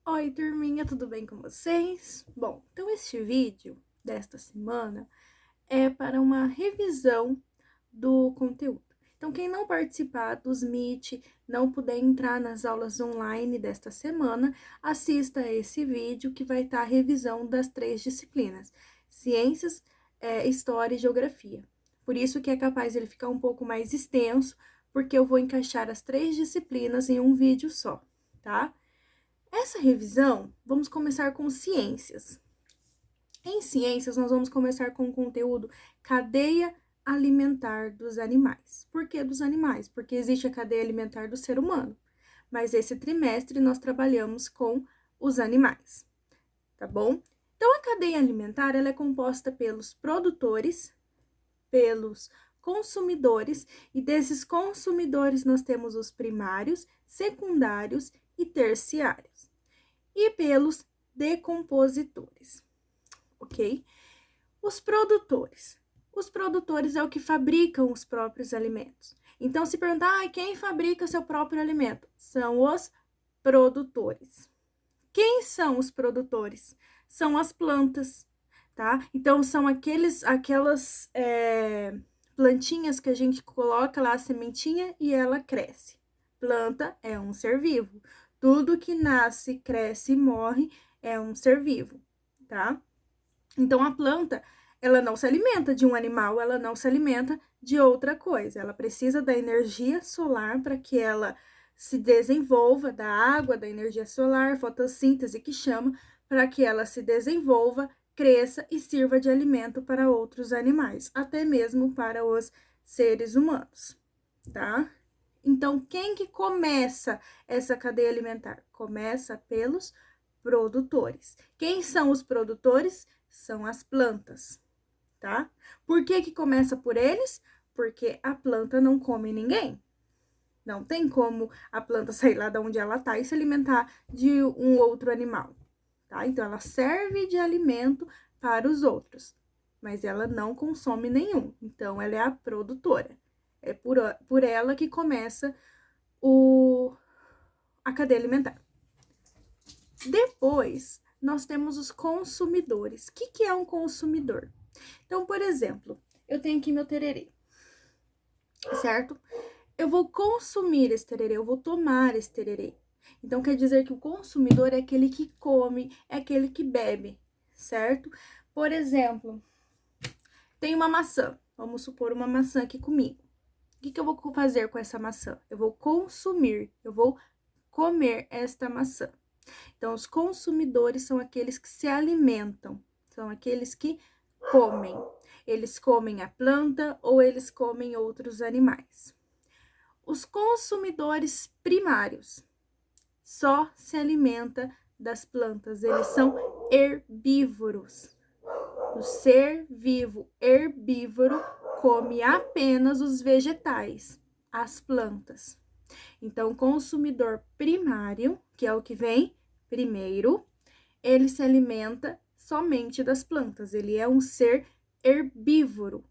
Oi, turminha, tudo bem com vocês? Bom, então este vídeo desta semana é para uma revisão do conteúdo. Então, quem não participar dos Meet, não puder entrar nas aulas online desta semana, assista a esse vídeo que vai estar a revisão das 3 disciplinas: Ciências, História e Geografia. Por isso que é capaz ele ficar um pouco mais extenso, porque eu vou encaixar as 3 disciplinas em um vídeo só, tá? Essa revisão, vamos começar com ciências. Em ciências, nós vamos começar com o conteúdo cadeia alimentar dos animais. Por que dos animais? Porque existe a cadeia alimentar do ser humano. Mas esse trimestre nós trabalhamos com os animais, tá bom? Então, a cadeia alimentar ela é composta pelos produtores, pelos consumidores, e desses consumidores nós temos os primários, secundários e terciários, e pelos decompositores, ok? Os produtores. Os produtores é o que fabricam os próprios alimentos. Então, se perguntar, quem fabrica seu próprio alimento? São os produtores. Quem são os produtores? São as plantas, tá? Então, são aquelas plantinhas que a gente coloca lá a sementinha e ela cresce. Planta é um ser vivo. Tudo que nasce, cresce e morre é um ser vivo, tá? Então, a planta, ela não se alimenta de um animal, ela não se alimenta de outra coisa. Ela precisa da energia solar para que ela se desenvolva, da água, da energia solar, fotossíntese que chama, para que ela se desenvolva, cresça e sirva de alimento para outros animais, até mesmo para os seres humanos, tá? Então, quem que começa essa cadeia alimentar? Começa pelos produtores. Quem são os produtores? São as plantas, tá? Por que que começa por eles? Porque a planta não come ninguém. Não tem como a planta sair lá de onde ela tá e se alimentar de um outro animal, tá? Então, ela serve de alimento para os outros, mas ela não consome nenhum. Então, ela é a produtora. É por ela que começa a cadeia alimentar. Depois, nós temos os consumidores. O que é um consumidor? Então, por exemplo, eu tenho aqui meu tererê, certo? Eu vou consumir esse tererê, eu vou tomar esse tererê. Então, quer dizer que o consumidor é aquele que come, é aquele que bebe, certo? Por exemplo, tem uma maçã. Vamos supor uma maçã aqui comigo. O que eu vou fazer com essa maçã? Eu vou consumir, eu vou comer esta maçã. Então, os consumidores são aqueles que se alimentam, são aqueles que comem. Eles comem a planta ou eles comem outros animais. Os consumidores primários só se alimenta das plantas, eles são herbívoros. O ser vivo herbívoro come apenas os vegetais, as plantas. Então, o consumidor primário, que é o que vem primeiro, ele se alimenta somente das plantas. Ele é um ser herbívoro,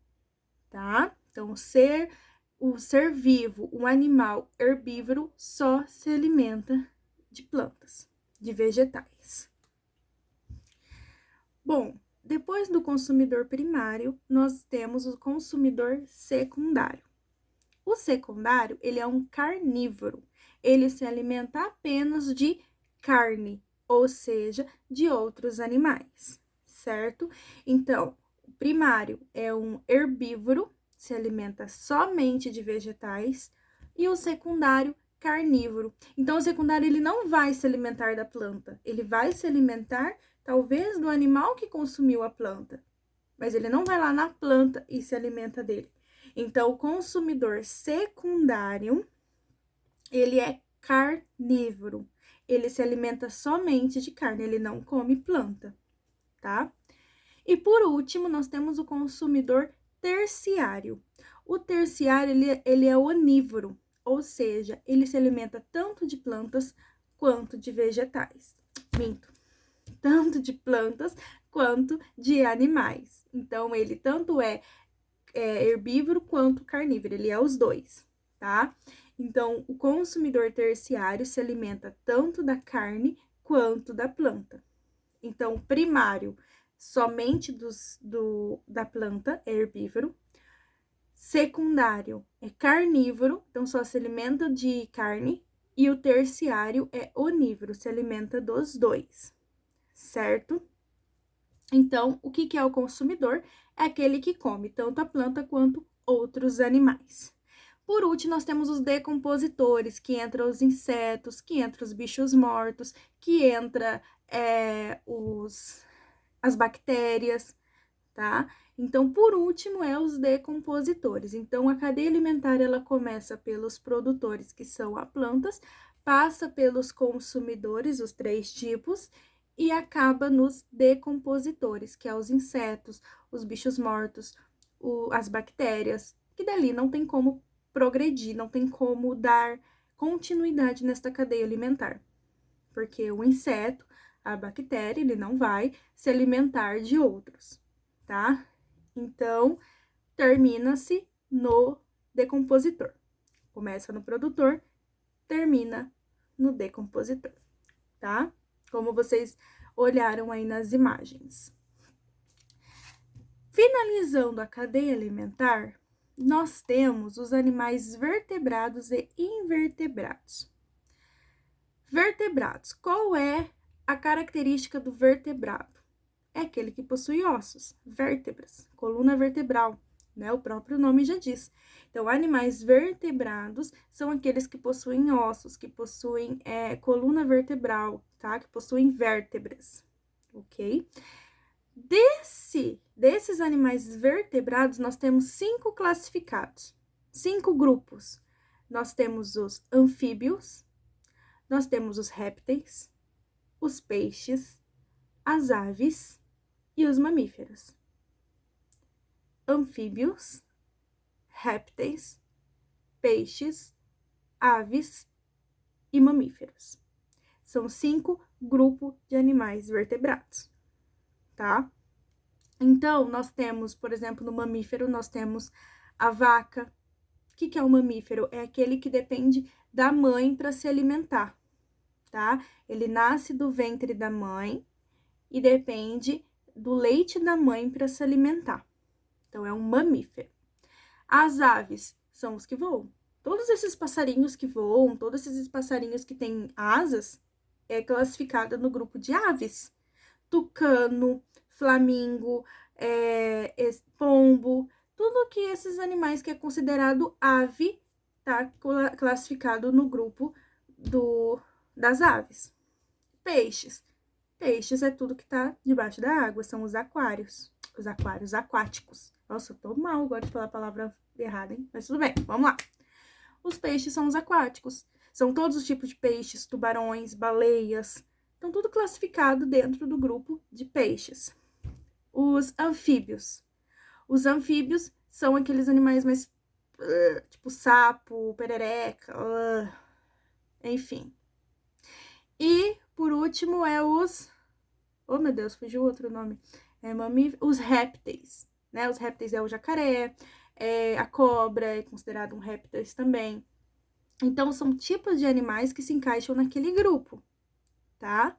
tá? Então, o ser vivo, um animal herbívoro, só se alimenta de plantas, de vegetais. Bom, depois do consumidor primário, nós temos o consumidor secundário. O secundário, ele é um carnívoro. Ele se alimenta apenas de carne, ou seja, de outros animais, certo? Então, o primário é um herbívoro, se alimenta somente de vegetais, e o secundário, carnívoro. Então, o secundário, ele não vai se alimentar da planta, ele vai se alimentar, talvez, do animal que consumiu a planta, mas ele não vai lá na planta e se alimenta dele. Então, o consumidor secundário, ele é carnívoro. Ele se alimenta somente de carne, ele não come planta, tá? E por último, nós temos o consumidor terciário. O terciário, ele é onívoro, ou seja, ele se alimenta tanto de plantas quanto de vegetais. Minto. Tanto de plantas quanto de animais. Então, ele tanto é herbívoro quanto carnívoro, ele é os dois, tá? Então, o consumidor terciário se alimenta tanto da carne quanto da planta. Então, primário, somente da planta, é herbívoro. Secundário é carnívoro, então só se alimenta de carne. E o terciário é onívoro, se alimenta dos dois, certo? Então, o que é o consumidor? É aquele que come tanto a planta quanto outros animais. Por último, nós temos os decompositores, que entram os insetos, que entram os bichos mortos, que entra as bactérias, tá? Então, por último, é os decompositores. Então, a cadeia alimentar, ela começa pelos produtores, que são as plantas, passa pelos consumidores, os 3 tipos, e acaba nos decompositores, que é os insetos, os bichos mortos, as bactérias, que dali não tem como progredir, não tem como dar continuidade nesta cadeia alimentar. Porque o inseto, a bactéria, ele não vai se alimentar de outros, tá? Então, termina-se no decompositor. Começa no produtor, termina no decompositor, tá? Como vocês olharam aí nas imagens. Finalizando a cadeia alimentar, nós temos os animais vertebrados e invertebrados. Vertebrados. Qual é a característica do vertebrado? É aquele que possui ossos, vértebras, coluna vertebral, né? O próprio nome já diz. Então, animais vertebrados são aqueles que possuem ossos, que possuem coluna vertebral, tá? Que possuem vértebras, ok? Desses animais vertebrados, nós temos 5 classificados, 5 grupos. Nós temos os anfíbios, nós temos os répteis, os peixes, as aves e os mamíferos. Anfíbios, répteis, peixes, aves e mamíferos. São 5 grupos de animais vertebrados, tá? Então, nós temos, por exemplo, no mamífero, nós temos a vaca. O que é um mamífero? É aquele que depende da mãe para se alimentar, tá? Ele nasce do ventre da mãe e depende do leite da mãe para se alimentar. Então, é um mamífero. As aves são os que voam. Todos esses passarinhos que voam, todos esses passarinhos que têm asas, é classificado no grupo de aves. Tucano, flamingo, pombo, tudo que esses animais que é considerado ave, tá classificado no grupo das aves. Peixes. Peixes é tudo que tá debaixo da água, são os aquários aquáticos. Nossa, eu tô mal agora de falar a palavra errada, hein? Mas tudo bem, vamos lá. Os peixes são os aquáticos. São todos os tipos de peixes, tubarões, baleias. Estão tudo classificado dentro do grupo de peixes. Os anfíbios. Os anfíbios são aqueles animais mais, tipo sapo, perereca, enfim. E, por último, oh, meu Deus, fugiu outro nome. Os répteis, né? Os répteis é o jacaré, a cobra é considerado um réptil também. Então, são tipos de animais que se encaixam naquele grupo, tá?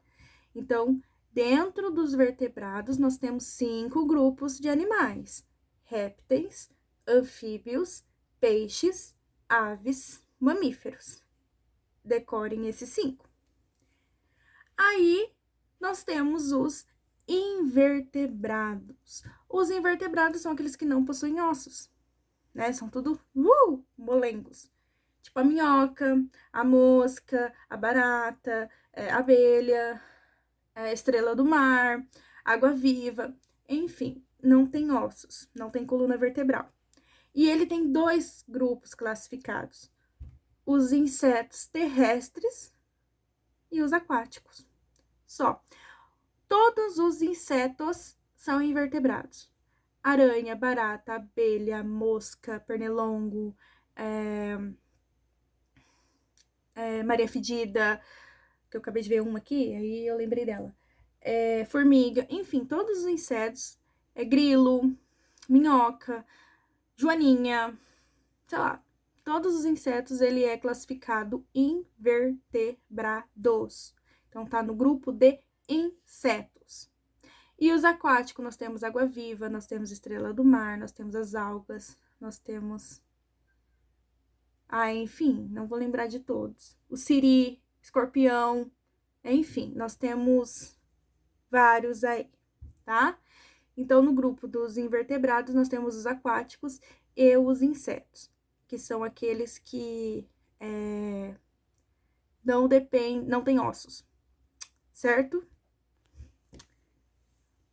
Então, dentro dos vertebrados, nós temos 5 grupos de animais: répteis, anfíbios, peixes, aves, mamíferos. Decorem esses 5. Aí, nós temos os invertebrados. Os invertebrados são aqueles que não possuem ossos, né? São tudo molengos. Tipo a minhoca, a mosca, a barata, a abelha, a estrela do mar, água-viva, enfim, não tem ossos, não tem coluna vertebral. E ele tem 2 grupos classificados: os insetos terrestres e os aquáticos. Só. Todos os insetos são invertebrados. Aranha, barata, abelha, mosca, pernilongo, Maria Fedida, que eu acabei de ver uma aqui, aí eu lembrei dela. Formiga, enfim, todos os insetos, grilo, minhoca, joaninha, sei lá, todos os insetos ele é classificado invertebrados. Então, tá no grupo de insetos. E os aquáticos, nós temos água-viva, nós temos estrela do mar, nós temos as algas, nós temos... enfim, não vou lembrar de todos. O siri, escorpião, enfim, nós temos vários aí, tá? Então, no grupo dos invertebrados, nós temos os aquáticos e os insetos, que são aqueles que não têm ossos, certo?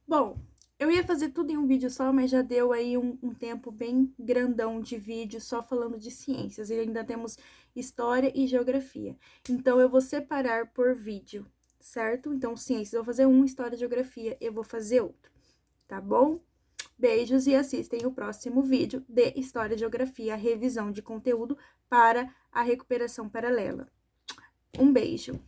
Bom, eu ia fazer tudo em um vídeo só, mas já deu aí um tempo bem grandão de vídeo só falando de ciências. E ainda temos história e geografia. Então, eu vou separar por vídeo, certo? Então, ciências, eu vou fazer um, história e geografia, eu vou fazer outro, tá bom? Beijos e assistem o próximo vídeo de História e Geografia, revisão de conteúdo para a recuperação paralela. Um beijo!